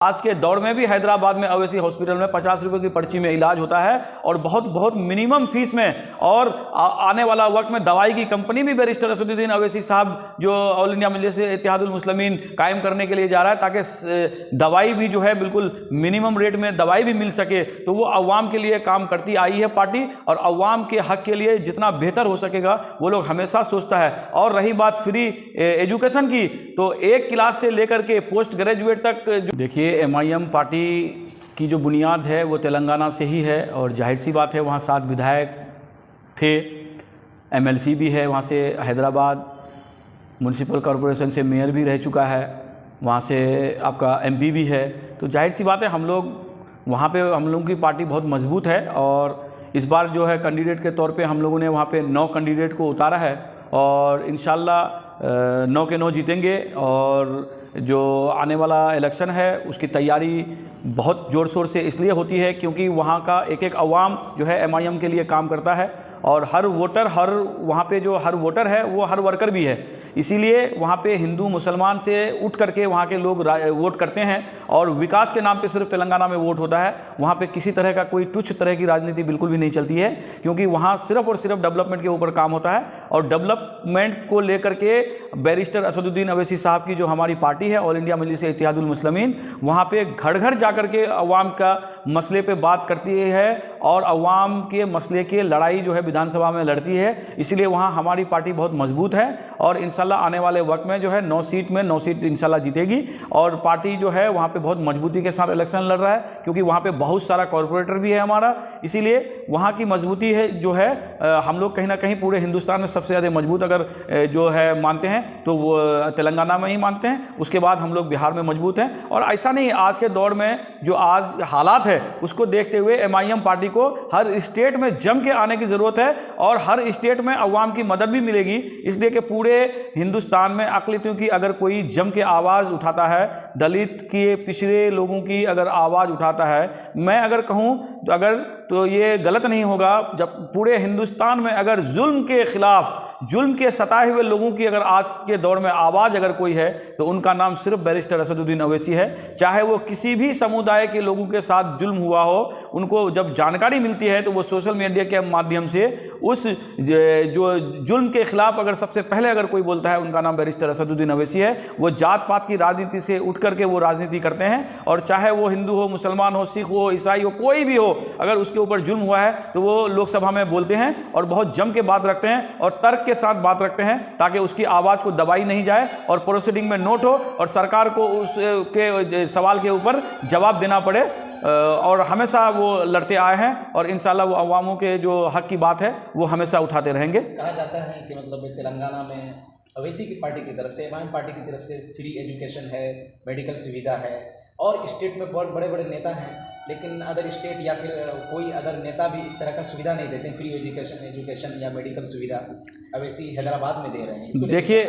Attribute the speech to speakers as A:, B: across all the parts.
A: आज के दौर में भी हैदराबाद में अवैसी हॉस्पिटल में 50 रुपये की पर्ची में इलाज होता है और बहुत बहुत मिनिमम फीस में, और आने वाला वक्त में दवाई की कंपनी भी बैरिस्टर असदुद्दीन अवैसी साहब जो ऑल इंडिया मजलिस इत्तेहादुल मुस्लिमीन कायम करने के लिए जा रहा है, ताकि दवाई भी जो है बिल्कुल मिनिमम रेट में दवाई भी मिल सके। तो वो अवाम के लिए काम करती आई है पार्टी, और अवाम के हक के लिए जितना बेहतर हो सकेगा वो लोग हमेशा सोचता है। और रही बात फ्री एजुकेशन की, तो 1 क्लास से लेकर के पोस्ट ग्रेजुएट तक देखिए MIM पार्टी की जो बुनियाद है वो तेलंगाना से ही है, और जाहिर सी बात है वहाँ 7 विधायक थे, MLC भी है वहाँ से, हैदराबाद म्यूनसिपल कॉरपोरेशन से मेयर भी रह चुका है, वहाँ से आपका MP भी है। तो जाहिर सी बात है हम लोग वहाँ पे, हम लोगों की पार्टी बहुत मजबूत है, और इस बार जो है कैंडिडेट के तौर पे हम लोगों ने वहाँ पे 9 कैंडिडेट को उतारा है, और इंशाल्लाह 9 के 9 जीतेंगे। और जो आने वाला इलेक्शन है उसकी तैयारी बहुत ज़ोर शोर से इसलिए होती है क्योंकि वहाँ का एक एक अवाम जो है MIM के लिए काम करता है, और हर वोटर, हर वहाँ पे जो हर वोटर है वो हर वर्कर भी है। इसीलिए वहाँ पे हिंदू मुसलमान से उठ करके वहाँ के लोग वोट करते हैं, और विकास के नाम पे सिर्फ तेलंगाना में वोट होता है। वहाँ पे किसी तरह का कोई तुच्छ तरह की राजनीति बिल्कुल भी नहीं चलती है, क्योंकि वहाँ सिर्फ और सिर्फ डेवलपमेंट के ऊपर काम होता है। और डेवलपमेंट को लेकर के बैरिस्टर असदुद्दीन अवैसी साहब की जो हमारी पार्टी है ऑल इंडिया मजलिस इत्तेहादुल मुस्लिमीन, वहाँ पे घर घर जा कर के अवाम का मसले पे बात करती है, और अवाम के मसले के लड़ाई जो है विधानसभा में लड़ती है। इसलिए वहाँ हमारी पार्टी बहुत मजबूत है, और इंशाल्लाह आने वाले वक्त में जो है 9 सीट में 9 सीट इंशाल्लाह जीतेगी। और पार्टी जो है वहाँ पे बहुत मजबूती के साथ इलेक्शन लड़ रहा है, क्योंकि वहाँ पे बहुत सारा कॉरपोरेटर भी है हमारा। इसीलिए वहाँ की मजबूती है जो है, हम लोग कहीं ना कहीं पूरे हिंदुस्तान में सबसे ज़्यादा मजबूत अगर जो है मानते हैं तो वो तेलंगाना में ही मानते हैं, उसके बाद हम लोग बिहार में मजबूत हैं। और ऐसा नहीं, आज के दौर में जो आज हालात है उसको देखते हुए MIM पार्टी को हर स्टेट में जम के आने की ज़रूरत है, और हर स्टेट में अवाम की मदद भी मिलेगी। इसलिए कि पूरे हिंदुस्तान में अक़लियतों की अगर कोई जम के आवाज़ उठाता है, दलित की, पिछड़े लोगों की अगर आवाज़ उठाता है, मैं अगर कहूँ तो ये गलत नहीं होगा जब पूरे हिंदुस्तान में अगर जुल्म के ख़िलाफ़, जुल्म के सताए हुए लोगों की अगर आज के दौर में आवाज़ अगर कोई है तो उनका नाम सिर्फ बैरिस्टर असदुद्दीन अवैसी है। चाहे वो किसी भी समुदाय के लोगों के साथ जुल्म हुआ हो, उनको जब जानकारी मिलती है तो वो सोशल मीडिया के माध्यम से उस जो जुल्म के ख़िलाफ़ अगर सबसे पहले अगर कोई बोलता है, उनका नाम बैरिस्टर असदुद्दीन अवैसी है। वो जात पात की राजनीति से उठ करके वो राजनीति करते हैं, और चाहे वो हिंदू हो, मुसलमान हो, सिख हो, ईसाई हो, कोई भी हो, अगर उसके ऊपर जुल्म हुआ है तो वो लोकसभा में बोलते हैं, और बहुत जम के बात रखते हैं, और तर्क के साथ बात रखते हैं, ताकि उसकी आवाज़ को दबाई नहीं जाए, और प्रोसीडिंग में नोट हो, और सरकार को उसके सवाल के ऊपर जवाब देना पड़े। और हमेशा वो लड़ते आए हैं, और इंशाल्लाह वो अवामों के जो हक की बात है वो हमेशा उठाते रहेंगे।
B: कहा जाता है कि मतलब तेलंगाना में अवैसी की पार्टी की तरफ से, MIM पार्टी की तरफ से फ्री एजुकेशन है, मेडिकल सुविधा है, और स्टेट में बहुत बड़े बड़े नेता हैं, लेकिन अदर स्टेट या फिर कोई अदर नेता भी इस तरह का सुविधा नहीं देते हैं, फ्री एजुकेशन या मेडिकल सुविधा अवैसी हैदराबाद में दे रहे हैं।
A: देखिए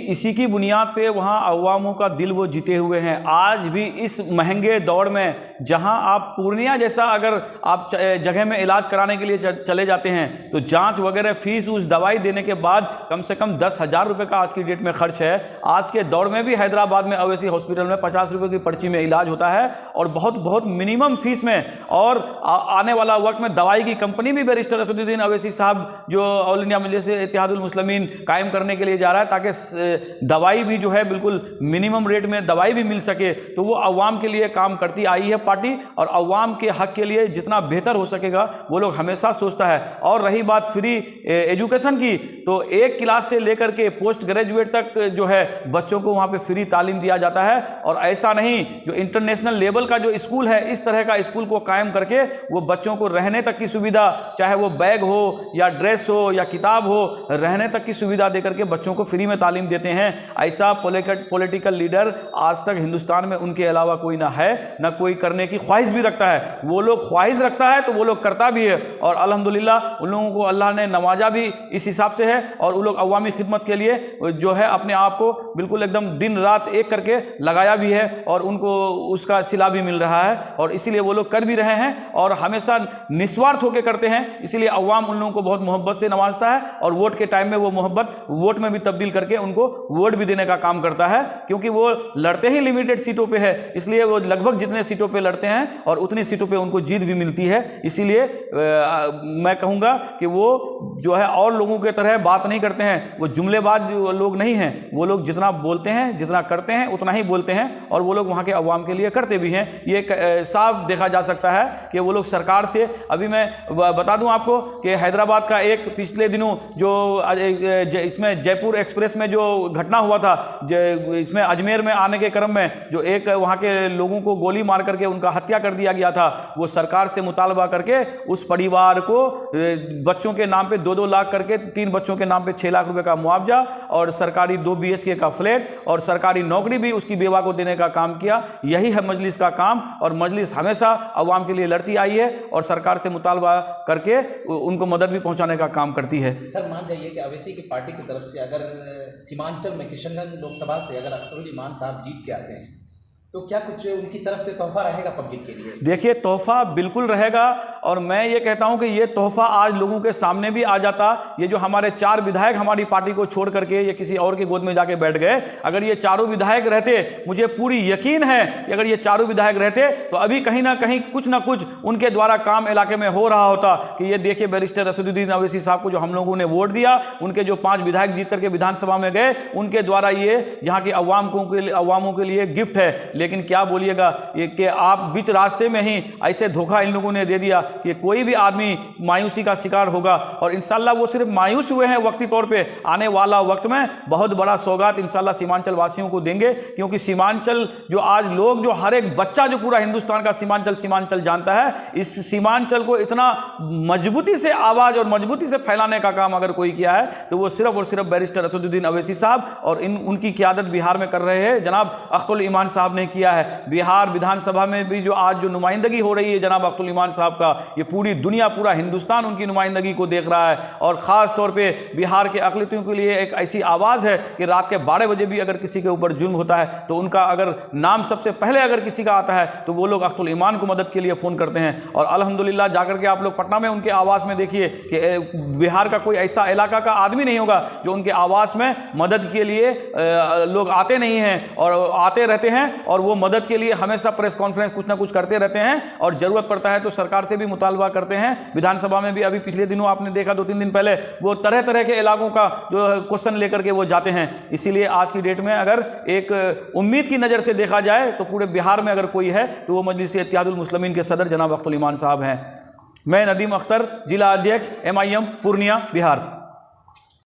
A: इसी की बुनियाद पे वहाँ अवामों का दिल वो जीते हुए हैं। आज भी इस महंगे दौर में, जहाँ आप पूर्णिया जैसा अगर आप जगह में इलाज कराने के लिए चले जाते हैं तो जांच वगैरह फीस, उस दवाई देने के बाद कम से कम 10,000 रुपये का आज की डेट में खर्च है। आज के दौर में भी हैदराबाद में अवैसी हॉस्पिटल में 50 रुपये की पर्ची में इलाज होता है, और बहुत बहुत मिनिमम फीस में, और आने वाला वक्त में दवाई की कंपनी भी बैरिस्टर असदुद्दीन अवैसी साहब जो ऑल इंडिया मजलिस इत्तेहादुल मुस्लिमीन कायम करने के लिए जा रहा है, ताकि दवाई भी जो है बिल्कुल मिनिमम रेट में दवाई भी मिल सके। तो वो अवाम के लिए काम करती आई है पार्टी, और अवाम के हक के लिए जितना बेहतर हो सकेगा वो लोग हमेशा सोचता है। और रही बात फ्री एजुकेशन की, तो 1 क्लास से लेकर के पोस्ट ग्रेजुएट तक जो है बच्चों को वहाँ पे फ्री तालीम दिया जाता है। और ऐसा नहीं, जो इंटरनेशनल लेवल का जो स्कूल है, इस तरह का स्कूल को कायम करके वो बच्चों को रहने तक की सुविधा, चाहे वो बैग हो या ड्रेस हो या किताब हो, रहने तक की सुविधा देकर के बच्चों को फ्री में तालीम देते हैं। ऐसा पॉलिटिकल लीडर आज तक हिंदुस्तान में उनके अलावा कोई ना है, ना कोई करने की ख्वाहिश भी रखता है। वो लोग ख्वाहिश रखता है तो वो लोग करता भी है, और अल्हम्दुलिल्लाह उन लोगों को अल्लाह ने नवाजा भी इस हिसाब से है, और वो लोग अवामी खिदमत के लिए जो है अपने आप को बिल्कुल एकदम दिन रात एक करके लगाया भी है, और उनको उसका सिला भी मिल रहा है। और इसीलिए वो लोग कर भी रहे हैं और हमेशा निस्वार्थ होकर करते हैं, इसीलिए अवाम उन लोगों को बहुत मोहब्बत से नवाजता है और वोट के टाइम में वो मोहब्बत वोट में भी तब्दील करके उनको वोट भी देने का काम करता है, क्योंकि वो लड़ते ही लिमिटेड सीटों पे है, इसलिए वो लगभग जितने सीटों पे लड़ते हैं और उतनी सीटों पे उनको जीत भी मिलती है। इसीलिए मैं कहूँगा कि वो जो है और लोगों के तरह बात नहीं करते हैं, वो जुमलेबाज लोग नहीं हैं, वो लोग जितना बोलते हैं जितना करते हैं उतना ही बोलते हैं और वो लोग वहाँ के अवाम के लिए करते भी हैं। ये साफ देखा जा सकता है कि वो लोग सरकार से, अभी मैं बता दूं आपको कि हैदराबाद का एक पिछले दिनों जो इसमें जयपुर एक्सप्रेस में जो घटना हुआ था, इसमें अजमेर में आने के क्रम में जो एक वहाँ के लोगों को गोली मार करके उनका हत्या कर दिया गया था, वो सरकार से मुतालबा करके उस परिवार को बच्चों के नाम पे 2-2 लाख करके 3 बच्चों के नाम पे 6 लाख रुपए का मुआवजा और सरकारी 2 BHK का फ्लैट और सरकारी नौकरी भी उसकी बेवा को देने का काम किया। यही है मजलिस का काम और मजलिस हमेशा अवाम के लिए लड़ती आई है और सरकार से मुतालबा करके उनको मदद भी पहुंचाने का काम करती है।
B: सर मान जाइए कि अवैसी की पार्टी की तरफ से अगर सीमांचल में किशनगंज लोकसभा से अगर अख्तरुल ईमान साहब जीत के आते हैं तो क्या कुछ उनकी तरफ से तोहफा रहेगा पब्लिक के लिए?
A: देखिए, तोहफा बिल्कुल रहेगा और मैं ये कहता हूं कि ये तोहफा आज लोगों के सामने भी आ जाता। ये जो हमारे 4 विधायक हमारी पार्टी को छोड़ करके ये किसी और की गोद में जाके बैठ गए, अगर ये चारों विधायक रहते, मुझे पूरी यकीन है कि अगर ये चारों विधायक रहते तो अभी कहीं ना कहीं कुछ ना कुछ उनके द्वारा काम इलाके में हो रहा होता कि ये देखिए बैरिस्टर असदुद्दीन अवैसी साहब को जो हम लोगों ने वोट दिया, उनके जो 5 विधायक जीत करके विधानसभा में गए, उनके द्वारा ये यहाँ के अवामों के लिए गिफ्ट है। लेकिन क्या बोलिएगा ये कि आप बीच रास्ते में ही ऐसे धोखा इन लोगों ने दे दिया कि कोई भी आदमी मायूसी का शिकार होगा और इंशाल्लाह वो सिर्फ मायूस हुए हैं वक्ती तौर पे, आने वाला वक्त में बहुत बड़ा सौगात इंशाल्लाह सीमांचल वासियों को देंगे, क्योंकि सीमांचल जो आज लोग जो हर एक बच्चा जो पूरा हिंदुस्तान का सीमांचल जानता है, इस सीमांचल को इतना मजबूती से आवाज और मजबूती से फैलाने का काम अगर कोई किया है तो वो सिर्फ और सिर्फ बैरिस्टर असदुद्दीन अवैसी साहब और उनकी क़यादत बिहार में कर रहे हैं जनाब अख्तरुल ईमान साहब ने किया है। बिहार विधानसभा में भी जो आज जो नुमाइंदगी हो रही है जनाब अख्तरुल ईमान साहब का, ये पूरी दुनिया पूरा हिंदुस्तान उनकी नुमाइंदगी को देख रहा है और ख़ास तौर पे बिहार के अक़लियतों के लिए एक ऐसी आवाज़ है कि रात के 12 बजे भी अगर किसी के ऊपर जुल्म होता है तो उनका अगर नाम सबसे पहले अगर किसी का आता है तो वो लोग अख्तरुल ईमान को मदद के लिए फ़ोन करते हैं। और अल्हम्दुलिल्लाह जाकर के आप लोग पटना में उनके आवास में देखिए कि बिहार का कोई ऐसा इलाका का आदमी नहीं होगा जो उनके आवास में मदद के लिए लोग आते नहीं हैं और आते रहते हैं और वो मदद के लिए हमेशा प्रेस कॉन्फ्रेंस कुछ ना कुछ करते रहते हैं और जरूरत पड़ता है तो सरकार से भी मुतालबा करते हैं। विधानसभा में भी अभी पिछले दिनों आपने देखा 2-3 दिन पहले वो तरह तरह के इलाकों का जो क्वेश्चन लेकर के वो जाते हैं। इसीलिए आज की डेट में अगर एक उम्मीद की नज़र से देखा जाए तो पूरे बिहार में अगर कोई है तो वो मजलिस इत्तेहादुल मुस्लिमीन के सदर जनाब अख्तरुल ईमान साहब हैं। मैं नदीम अख्तर, जिला अध्यक्ष MIM पूर्णिया बिहार।